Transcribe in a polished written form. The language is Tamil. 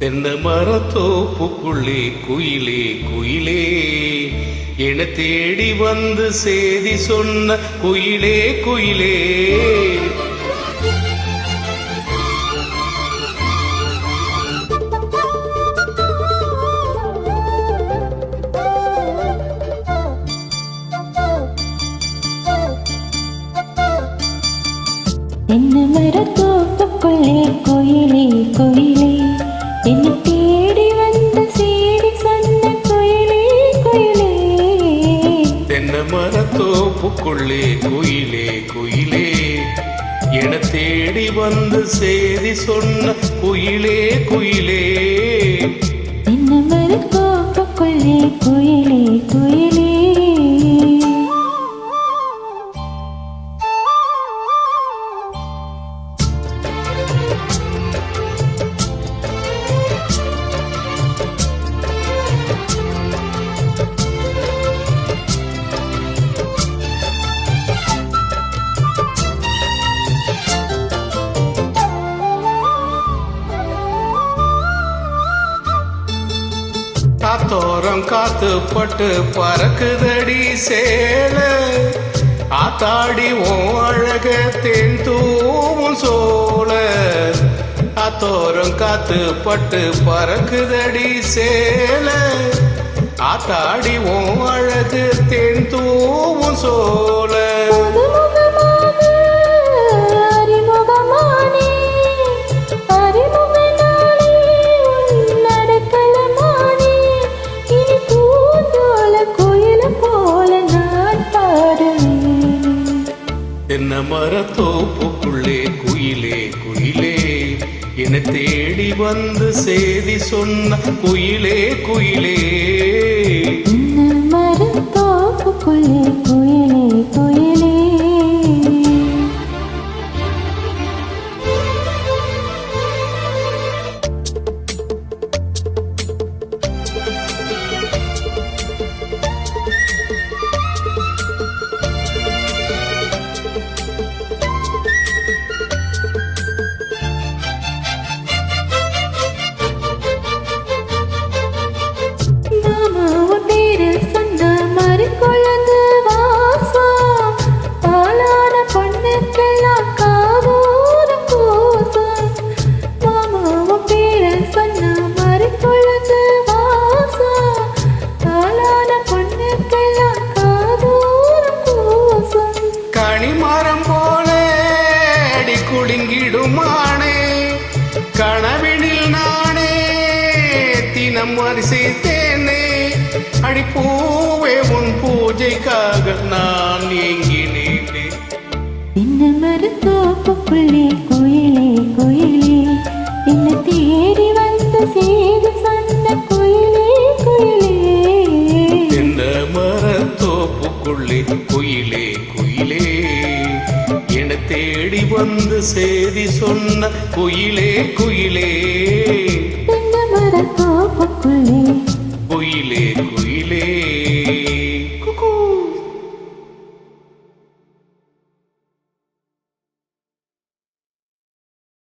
தென்னை மரத்தோப்புக்குள்ளே குயிலே குயிலே என தேடி வந்து சேதி சொன்ன குயிலே குயிலே. தென்னை மரத்தோப்புக்குள்ளே குயிலே குயிலே என்னை தேடி வந்து சேதி சொன்ன குயிலே குயிலே. தென்னை மரத்தோப்புக்குள்ளே குயிலே குயிலே என தேடி வந்து சேதி சொன்ன குயிலே குயிலே. தென்னை மரத்தோப்புக்குள்ளே குயிலே குயிலே. காத்தோரம் காத்து பட்டு பறக்குதடி சேல ஆத்தாடி ஓ அழக தேன் தூவும் சோல. காத்தோரம் காத்து பட்டு பறக்குதடி சேல ஆத்தாடி ஓ அழகு தேன் தூவும் சோல. தென்னை மரத்தோப்புக்குள்ளே குயிலே குயிலே என தேடி வந்து சேதி சொன்ன குயிலே குயிலே. தென்னை மரத்தோப்புக்குள்ளே குயிலே குயிலே. குலுங்கிடுமானே கனவினில் நானே தினம் வரிசைத்தேனே அடிப்பூவே உன் பூஜைக்காக நான் ஏங்கினேனே. தென்னை மரத்தோப்புக்குள்ளே குயிலே குயிலே என்னை தேடி வந்து சேதி சொன்ன குயிலே குயிலே. தென்னை மரத்தோப்புக்குள்ளே குயிலே குயிலே என தேடி வந்து சேதி சொன்ன குயிலே குயிலே. தென்னை மரத்தோப்புக்குள்ளே